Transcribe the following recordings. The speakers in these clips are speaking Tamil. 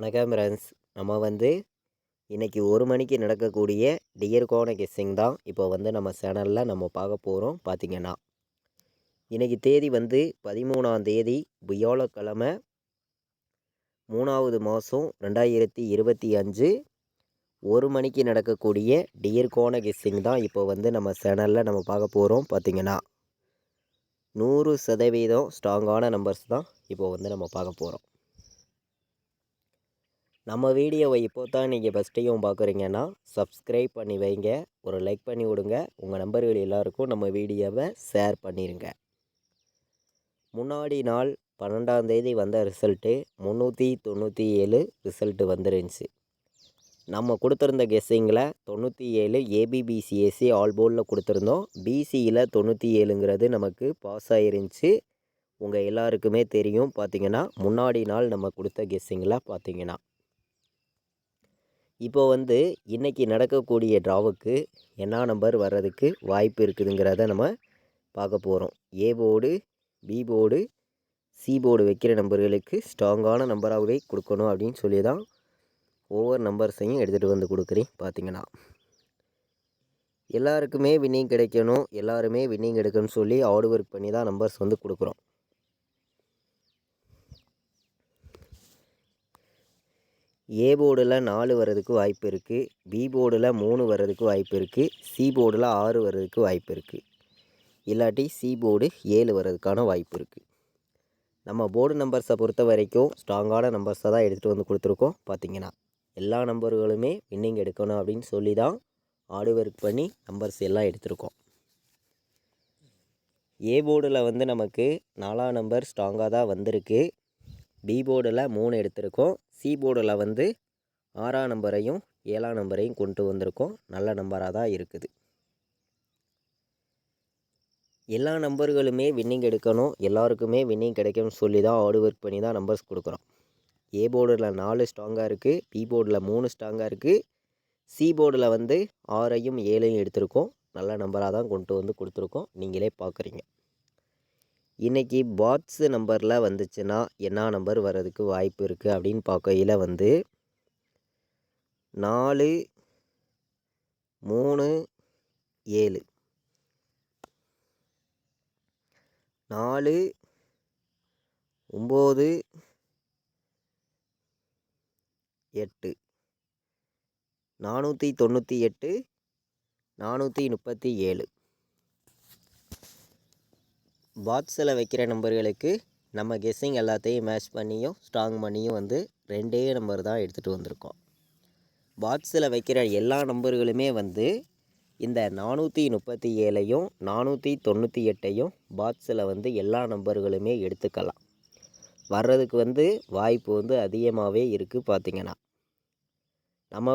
வணக்கம் ஃப்ரெண்ட்ஸ். நம்ம இன்றைக்கி 1 மணிக்கு நடக்கக்கூடிய டியர்கான கெஸ்ஸிங் தான் இப்போ நம்ம சேனலில் நம்ம பார்க்க போகிறோம். பார்த்திங்கன்னா இன்றைக்கி தேதி 13ஆம் தேதி வியாழக்கிழமை, 3வது மாதம் 2025. 1 மணிக்கு நடக்கக்கூடிய டியர்கான கெஸ்ஸிங் தான் இப்போ நம்ம சேனலில் நம்ம பார்க்க போகிறோம். பார்த்திங்கன்னா 100% ஸ்ட்ராங்கான நம்பர்ஸ் தான் இப்போ நம்ம பார்க்க போகிறோம். நம்ம வீடியோவை இப்போ தான் நீங்கள் ஃபஸ்ட் டைம் பார்க்குறீங்கன்னா சப்ஸ்கிரைப் பண்ணி வைங்க, ஒரு லைக் பண்ணி விடுங்க, உங்கள் நம்பர்கள் எல்லாருக்கும் நம்ம வீடியோவை ஷேர் பண்ணிடுங்க. முன்னாடி நாள் 12ஆம் தேதி வந்த ரிசல்ட்டு 397 ரிசல்ட்டு வந்துருந்துச்சு. நம்ம கொடுத்துருந்த கெஸ்ஸிங்கில் 97 ஏபிபிசிஎஸ்சி ஆல் போர்டில் கொடுத்துருந்தோம். பிசியில் 97ங்கிறது நமக்கு பாஸ் ஆகிருந்துச்சு. உங்கள் எல்லாருக்குமே தெரியும். பார்த்திங்கன்னா முன்னாடி நாள் நம்ம கொடுத்த கெஸ்ஸிங்கில் பார்த்திங்கன்னா இப்போ இன்றைக்கி நடக்கக்கூடிய ட்ராவுக்கு என்ன நம்பர் வர்றதுக்கு வாய்ப்பு இருக்குதுங்கிறத நம்ம பார்க்க போகிறோம். A board, B board, C board வைக்கிற நம்பர்களுக்கு ஸ்ட்ராங்கான நம்பராகவே கொடுக்கணும் அப்படின்னு சொல்லி தான் ஒவ்வொரு நம்பர்ஸையும் எடுத்துகிட்டு கொடுக்குறேன். பார்த்திங்கன்னா எல்லாருக்குமே வின்னிங் கிடைக்கணும், எல்லாருமே வின்னிங் எடுக்கணும்னு சொல்லி ஹார்ட் ஒர்க் பண்ணி தான் நம்பர்ஸ் கொடுக்குறோம். ஏ போர்டில் 4 வர்றதுக்கு வாய்ப்பு இருக்குது, பி போர்டில் 3 வர்றதுக்கு வாய்ப்பு இருக்குது, சி போர்டில் 6 வர்றதுக்கு வாய்ப்பு இருக்குது, இல்லாட்டி சி போர்டு 7 வர்றதுக்கான வாய்ப்பு இருக்குது. நம்ம போர்டு நம்பர்ஸை பொறுத்த வரைக்கும் ஸ்ட்ராங்கான நம்பர்ஸை தான் எடுத்துகிட்டு கொடுத்துருக்கோம். பார்த்திங்கன்னா எல்லா நம்பர்களுமே வின்னிங் எடுக்கணும் அப்படின்னு சொல்லி தான் ஹார்ட் ஒர்க் பண்ணி நம்பர்ஸ் எல்லாம் எடுத்திருக்கோம். ஏ போர்டில் நமக்கு 4ஆம் நம்பர் ஸ்ட்ராங்காக தான் வந்திருக்கு. பி போர்டில் 3 எடுத்திருக்கோம். சி போர்டில் 6ஆம் நம்பரையும் 7ஆம் நம்பரையும் கொண்டு வந்திருக்கோம். நல்ல நம்பராக தான் இருக்குது. எல்லா நம்பர்களுமே வின்னிங் எடுக்கணும், எல்லாருக்குமே வின்னிங் கிடைக்கும்னு சொல்லி தான் ஹார்ட் ஒர்க் பண்ணி தான் நம்பர்ஸ் கொடுக்குறோம். ஏ போர்டில் 4 ஸ்ட்ராங்காக இருக்குது, பி போர்டில் 3 ஸ்ட்ராங்காக இருக்குது, சி போர்டில் 6ஐயும் 7ஐயும் எடுத்திருக்கோம். நல்ல நம்பராக தான் கொண்டு கொடுத்துருக்கோம். நீங்களே பார்க்குறீங்க. இன்றைக்கி பாட்ஸு நம்பரில் வந்துச்சுன்னா என்ன நம்பர் வர்றதுக்கு வாய்ப்பு இருக்குது அப்படின்னு பார்க்கையில் 4, 3, 7, 4, 9, 8, 498, 437. பாக்ஸில் வைக்கிற நம்பர்களுக்கு நம்ம கெஸ்ஸிங் எல்லாத்தையும் மேட்ச் பண்ணியும் ஸ்ட்ராங் பண்ணியும் 2 நம்பர் தான் எடுத்துகிட்டு வந்திருக்கோம். பாக்ஸில் வைக்கிற எல்லா நம்பர்களுமே இந்த 437ஐயும் 498ஐயும் பாக்ஸில் எல்லா நம்பர்களுமே எடுத்துக்கலாம். வர்றதுக்கு வாய்ப்பு அதிகமாகவே இருக்குது. பார்த்திங்கன்னா நம்ம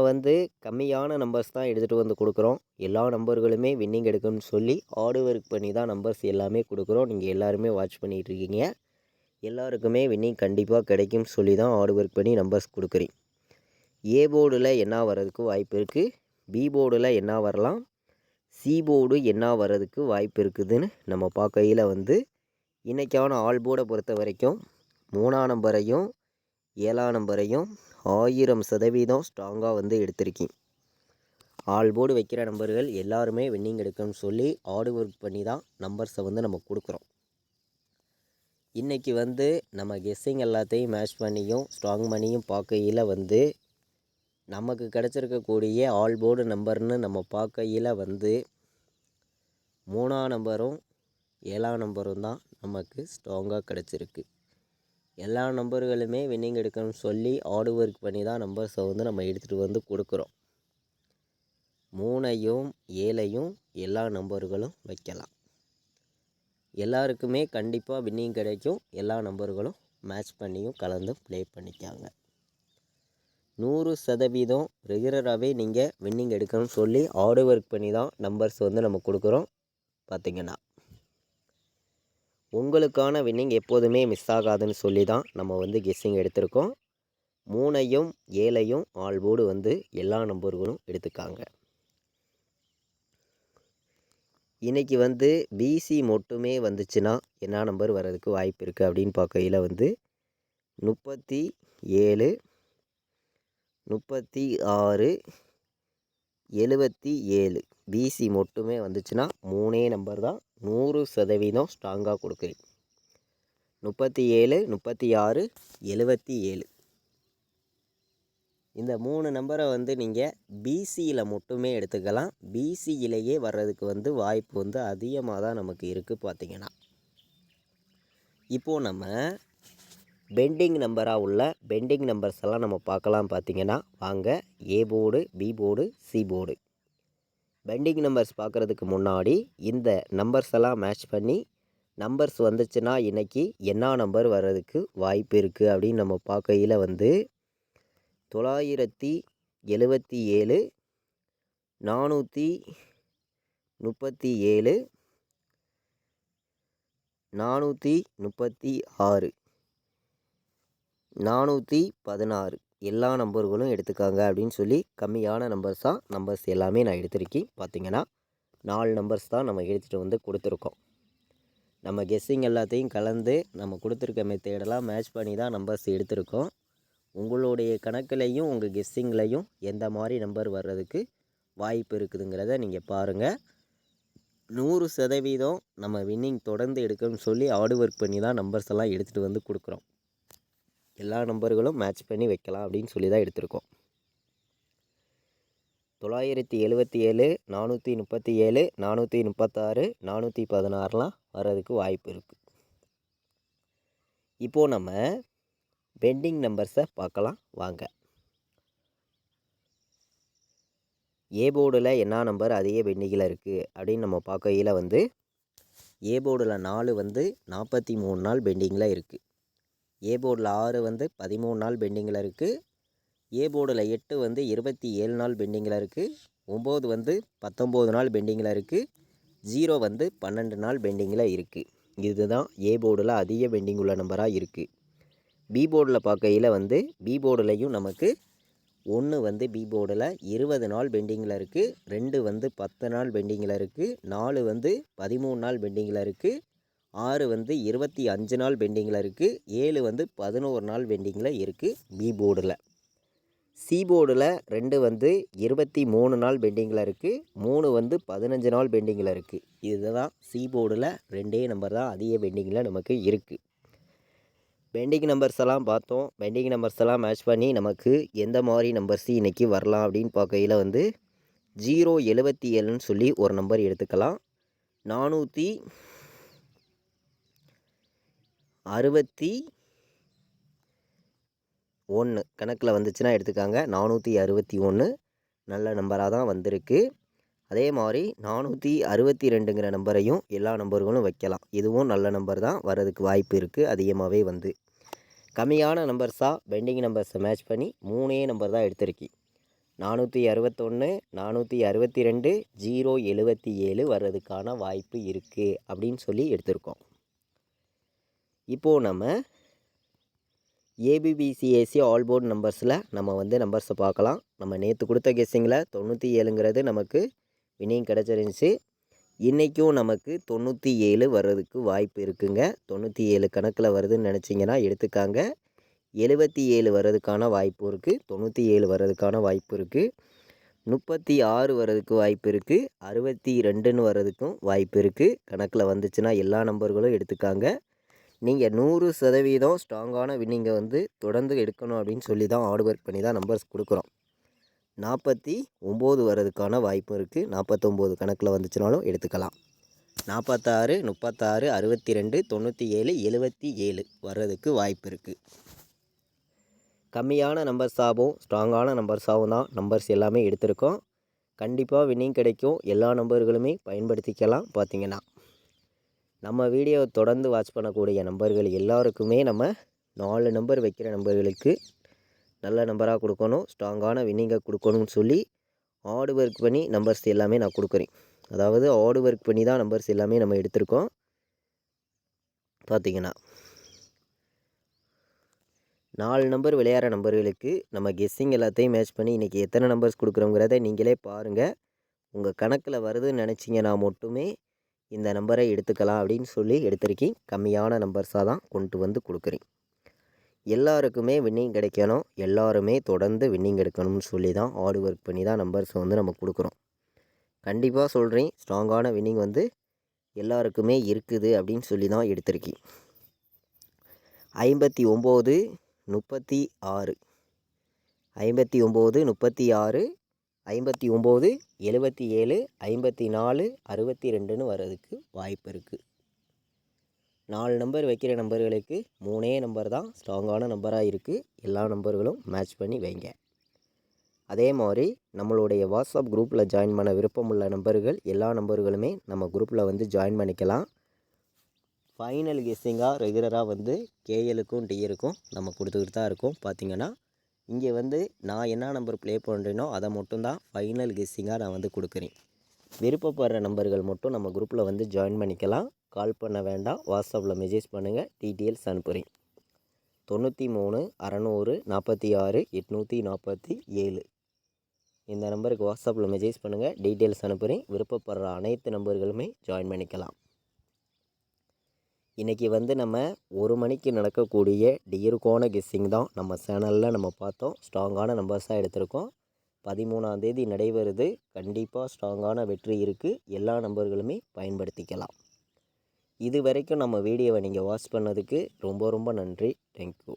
கம்மியான நம்பர்ஸ் தான் எடுத்துகிட்டு கொடுக்குறோம். எல்லா நம்பர்களுமே வின்னிங் எடுக்கணும்னு சொல்லி ஹார்ட் ஒர்க் பண்ணி தான் நம்பர்ஸ் எல்லாமே கொடுக்குறோம். நீங்கள் எல்லாருமே வாட்ச் பண்ணிகிட்டு இருக்கீங்க. எல்லாருக்குமே வின்னிங் கண்டிப்பாக கிடைக்கும்னு சொல்லி தான் ஹார்ட் ஒர்க் பண்ணி நம்பர்ஸ் கொடுக்குறேன். ஏ போர்டில் என்ன வர்றதுக்கு வாய்ப்பு இருக்குது, பி போர்டில் என்ன வரலாம், சி போர்டு என்ன வர்றதுக்கு வாய்ப்பு இருக்குதுன்னு நம்ம பார்க்கையில் இன்றைக்கான ஆல் போர்டை பொறுத்த வரைக்கும் 3ஆம் நம்பரையும் 7ஆம் நம்பரையும் 1000% ஸ்ட்ராங்காக எடுத்திருக்கேன். ஆல் போர்டு வைக்கிற நம்பர்கள் எல்லாருமே வின்னிங் எடுக்கணும்னு சொல்லி ஹார்ட் ஒர்க் பண்ணி தான் நம்பர்ஸை நம்ம கொடுக்குறோம். இன்றைக்கி நம்ம கெஸ்ஸிங் எல்லாத்தையும் மேட்ச் பண்ணியும் ஸ்ட்ராங் பண்ணியும் பார்க்கையில் நமக்கு கிடச்சிருக்கக்கூடிய ஆல் போர்டு நம்பர்னு நம்ம பார்க்கையில் 3ஆம் நம்பரும் 7ஆம் நம்பரும் தான் நமக்கு ஸ்ட்ராங்காக கிடச்சிருக்கு. எல்லா நம்பர்களுமே வின்னிங் எடுக்கணும்னு சொல்லி ஹார்ட் ஒர்க் பண்ணி தான் நம்பர்ஸை நம்ம எடுத்துகிட்டு கொடுக்குறோம். 3ஐயும் 7ஐயும் எல்லா நம்பர்களும் வைக்கலாம். எல்லாருக்குமே கண்டிப்பாக வின்னிங் கிடைக்கும். எல்லா நம்பர்களும் மேட்ச் பண்ணியும் கலந்து ப்ளே பண்ணிக்காங்க. 100% ரெகுலராகவே நீங்கள் வின்னிங் எடுக்கணும்னு சொல்லி ஹார்ட் ஒர்க் பண்ணி தான் நம்பர்ஸ் நம்ம கொடுக்குறோம். பார்த்திங்கன்னா உங்களுக்கான வின்னிங் எப்போதுமே மிஸ் ஆகாதுன்னு சொல்லி தான் நம்ம கெஸ்ஸிங் எடுத்திருக்கோம். 3ஐயும் 7ஐயும் ஆல் போர்டு எல்லா நம்பர்களும் எடுத்துக்காங்க. இன்றைக்கி பிசி மட்டுமே வந்துச்சுன்னா என்ன நம்பர் வர்றதுக்கு வாய்ப்பு இருக்குது அப்படின்னு பார்க்கையில் 37, 36 77 பிசி மட்டுமே வந்துச்சுன்னா 3 நம்பர் தான் 100% ஸ்ட்ராங்காக கொடுக்குறேன். 37 36 77 இந்த 3 நம்பரை வந்து நீங்கள் பிசியில் மட்டுமே எடுத்துக்கலாம். பிசியிலேயே வர்றதுக்கு வாய்ப்பு அதிகமாக தான் நமக்கு இருக்குது. பார்த்திங்கன்னா இப்போது நம்ம பெண்டிங் நம்பராக உள்ள பெண்டிங் நம்பர்ஸ் எல்லாம் நம்ம பார்க்கலாம். பார்த்திங்கன்னா வாங்க, A board, B board, C board. Pending numbers பார்க்குறதுக்கு முன்னாடி இந்த நம்பர்ஸ் எல்லாம் மேட்ச் பண்ணி நம்பர்ஸ் வந்துச்சுன்னா இன்றைக்கி என்ன நம்பர் வர்றதுக்கு வாய்ப்பு இருக்குது அப்படின்னு நம்ம பார்க்கையில் 977 437 436 416 எல்லா நம்பர்களும் எடுத்துக்காங்க அப்படின்னு சொல்லி கம்மியான நம்பர்ஸ் எல்லாமே நான் எடுத்திருக்கேன். பார்த்திங்கன்னா 4 நம்பர்ஸ் தான் நம்ம எடுத்துகிட்டு கொடுத்துருக்கோம். நம்ம கெஸ்ஸிங் எல்லாத்தையும் கலந்து நம்ம கொடுத்துருக்க மெத்தேடெல்லாம் மேட்ச் பண்ணி தான் நம்பர்ஸ் எடுத்திருக்கோம். உங்களுடைய கணக்குலையும் உங்கள் கெஸ்ஸிங்லையும் எந்த மாதிரி நம்பர் வர்றதுக்கு வாய்ப்பு இருக்குதுங்கிறத நீங்கள் பாருங்கள். 100% நம்ம வின்னிங் தொடர்ந்து எடுக்கணும்னு சொல்லி ஹார்டு ஒர்க் பண்ணி தான் நம்பர்ஸ் எல்லாம் எடுத்துகிட்டு கொடுக்குறோம். எல்லா நம்பர்களும் மேட்ச் பண்ணி வைக்கலாம் அப்படின்னு சொல்லி தான் எடுத்திருக்கோம். 977 437 436 416 வர்றதுக்கு வாய்ப்பு இருக்குது. இப்போது நம்ம பெண்டிங் நம்பர்ஸை பார்க்கலாம் வாங்க. ஏ போர்டில் என்ன நம்பர் அதிக பெண்டிங்கில் இருக்குது அப்படின்னு நம்ம பார்க்கையில் ஏ போர்டில் 4 43 நாள் பெண்டிங்கில் இருக்குது. ஏ போர்டில் 6 13 நாள் பெண்டிங்கில் இருக்குது. ஏ போர்டில் 8 27 நாள் பெண்டிங்கில் இருக்குது. 9 19 நாள் பெண்டிங்கில் இருக்குது. 0 12 நாள் பெண்டிங்கில் இருக்குது. இதுதான் ஏ போர்டில் அதிக பெண்டிங் உள்ள நம்பராக இருக்குது. பி போர்டில் பார்க்கையில் பி போர்டிலையும் நமக்கு 1 பி போர்டில் 20 நாள் பெண்டிங்கில் இருக்குது. 2 10 நாள் பெண்டிங்கில் இருக்குது. 4 13 நாள் பெண்டிங்கில் இருக்குது. 6 25 நாள் பெண்டிங்கில் இருக்குது. 7 11 நாள் பெண்டிங்கில் இருக்குது பி போர்டில். சி போர்டில் 2 23 நாள் பெண்டிங்கில் இருக்குது. 3 15 நாள் பெண்டிங்கில் இருக்குது. இதுதான் சி போர்டில் 2 நம்பர் தான் அதிக பெண்டிங்கில் நமக்கு இருக்குது. பெண்டிங் நம்பர்ஸ் எல்லாம் பார்த்தோம். பெண்டிங் நம்பர்ஸ் எல்லாம் மேட்ச் பண்ணி நமக்கு எந்த மாதிரி நம்பர்ஸ் இன்றைக்கி வரலாம் அப்படின்னு பார்க்கையில் 077ன்னு சொல்லி ஒரு நம்பர் எடுத்துக்கலாம். 461 கணக்கில் வந்துச்சுன்னா எடுத்துக்காங்க. 461 நல்ல நம்பராக தான் வந்திருக்கு. அதே மாதிரி 462ங்கிற நம்பரையும் எல்லா நம்பர்களும் வைக்கலாம். இதுவும் நல்ல நம்பர் தான், வர்றதுக்கு வாய்ப்பு இருக்குது அதிகமாகவே. கம்மியான நம்பர்ஸாக பெண்டிங் நம்பர்ஸை மேட்ச் பண்ணி 3 நம்பர் தான் எடுத்திருக்கேன். 461 462 077 வர்றதுக்கான வாய்ப்பு இருக்குது அப்படின்னு சொல்லி எடுத்திருக்கோம். இப்போது நம்ம ஏபிபிசிஏசி ஆல் போர்டு நம்பர்ஸில் நம்ம நம்பர்ஸை பார்க்கலாம். நம்ம நேற்று கொடுத்த கெஸ்ஸிங்கில் 97ங்கிறது நமக்கு வின்னிங் கிடச்சிருந்துச்சு. இன்றைக்கும் நமக்கு 97 வர்றதுக்கு வாய்ப்பு இருக்குங்க. 97 கணக்கில் வருதுன்னு நினச்சிங்கன்னா எடுத்துக்காங்க. 77 வர்றதுக்கான வாய்ப்பு இருக்குது. 97 வர்றதுக்கான வாய்ப்பு இருக்குது. 36 வர்றதுக்கு வாய்ப்பு இருக்குது. 62ன்னு வர்றதுக்கும் வாய்ப்பு இருக்குது. கணக்கில் வந்துச்சுன்னா எல்லா நம்பர்களும் எடுத்துக்காங்க. நீங்கள் 100% ஸ்ட்ராங்கான வின்னிங்கை தொடர்ந்து எடுக்கணும் அப்படின்னு சொல்லி தான் ஹார்ட் ஒர்க் பண்ணி தான் நம்பர்ஸ் கொடுக்குறோம். 49 வர்றதுக்கான வாய்ப்பு இருக்குது. 49 கணக்கில் வந்துச்சுனாலும் எடுத்துக்கலாம். 46 36 62 97 77 வர்றதுக்கு வாய்ப்பு இருக்குது. கம்மியான நம்பர்ஸாகவும் ஸ்ட்ராங்கான நம்பர்ஸாகவும் தான் நம்பர்ஸ் எல்லாமே எடுத்திருக்கோம். கண்டிப்பாக வின்னிங் கிடைக்கும். எல்லா நம்பர்களுமே பயன்படுத்திக்கலாம். பார்த்திங்கன்னா நம்ம வீடியோவை தொடர்ந்து வாட்ச் பண்ணக்கூடிய நம்பர்கள் எல்லாருக்குமே நம்ம 4 நம்பர் வைக்கிற நம்பர்களுக்கு நல்ல நம்பராக கொடுக்கணும், ஸ்ட்ராங்கான வின்னிங்கை கொடுக்கணும்னு சொல்லி ஹார்டு ஒர்க் பண்ணி நம்பர்ஸ் எல்லாமே நான் கொடுக்குறேன். அதாவது ஹார்டு ஒர்க் பண்ணி தான் நம்பர்ஸ் எல்லாமே நம்ம எடுத்திருக்கோம். பார்த்திங்கன்னா 4 நம்பர் விளையாடுற நம்பர்களுக்கு நம்ம கெஸ்ஸிங் எல்லாத்தையும் மேட்ச் பண்ணி இன்றைக்கி எத்தனை நம்பர்ஸ் கொடுக்குறோங்கிறத நீங்களே பாருங்கள். உங்கள் கணக்கில் வருதுன்னு நினச்சிங்கன்னா மட்டுமே இந்த நம்பரை எடுத்துக்கலாம் அப்படின்னு சொல்லி எடுத்திருக்கேன். கம்மியான நம்பர்ஸாக தான் கொண்டு கொடுக்குறேன். எல்லாருக்குமே வின்னிங் கிடைக்கணும், எல்லாருமே தொடர்ந்து வின்னிங் எடுக்கணும்னு சொல்லி தான் ஹார்ட் ஒர்க் பண்ணி தான் நம்பர்ஸ் வந்து நம்ம கொடுக்குறோம். கண்டிப்பாக சொல்கிறேன், ஸ்ட்ராங்கான வின்னிங் வந்து எல்லாருக்குமே இருக்குது அப்படின்னு சொல்லி தான் எடுத்திருக்கேன். 59 36 59 36 59 77 54 62ன்னு வர்றதுக்கு வாய்ப்பு இருக்குது. 4 நம்பர் வைக்கிற நம்பர்களுக்கு 3 நம்பர் தான் ஸ்ட்ராங்கான நம்பராக இருக்குது. எல்லா நம்பர்களும் மேட்ச் பண்ணி வைங்க. அதே மாதிரி நம்மளுடைய வாட்ஸ்அப் குரூப்பில் ஜாயின் பண்ண விருப்பமுள்ள நம்பர்கள் எல்லா நம்பர்களுமே நம்ம குரூப்பில் வந்து ஜாயின் பண்ணிக்கலாம். ஃபைனல் கெஸ்ஸிங்காக ரெகுலராக வந்து கேஎலுக்கும் டிஎலுக்கும் நம்ம கொடுத்துக்கிட்டு தான் இருக்கோம். பார்த்திங்கன்னா இங்கே வந்து நான் என்ன நம்பர் ப்ளே பண்ணுறேனோ அதை மட்டும்தான் ஃபைனல் கெஸ்ஸிங்காக நான் வந்து கொடுக்குறேன். விருப்பப்படுற நம்பர்கள் மட்டும் நம்ம குரூப்பில் வந்து ஜாயின் பண்ணிக்கலாம். கால் பண்ண வேண்டாம், வாட்ஸ்அப்பில் மெசேஜ் பண்ணுங்கள், டீட்டெயில்ஸ் அனுப்புகிறேன். 93 600 46 847 இந்த நம்பருக்கு வாட்ஸ்அப்பில் மெசேஜ் பண்ணுங்கள், டீட்டெயில்ஸ் அனுப்புகிறேன். விருப்பப்படுற அனைத்து நம்பர்களுமே ஜாயின் பண்ணிக்கலாம். இன்றைக்கி வந்து நம்ம 1 மணிக்கு நடக்கக்கூடிய டியருக்கான கெஸ்ஸிங் தான் நம்ம சேனலில் நம்ம பார்த்தோம். ஸ்ட்ராங்கான நம்பர்ஸாக எடுத்திருக்கோம். 13ஆம் தேதி நடைபெறுது. கண்டிப்பாக ஸ்ட்ராங்கான வெற்றி இருக்குது. எல்லா நம்பர்களுமே பயன்படுத்திக்கலாம். இது வரைக்கும் நம்ம வீடியோவை நீங்கள் வாட்ச் பண்ணதுக்கு ரொம்ப ரொம்ப நன்றி. தேங்க்யூ.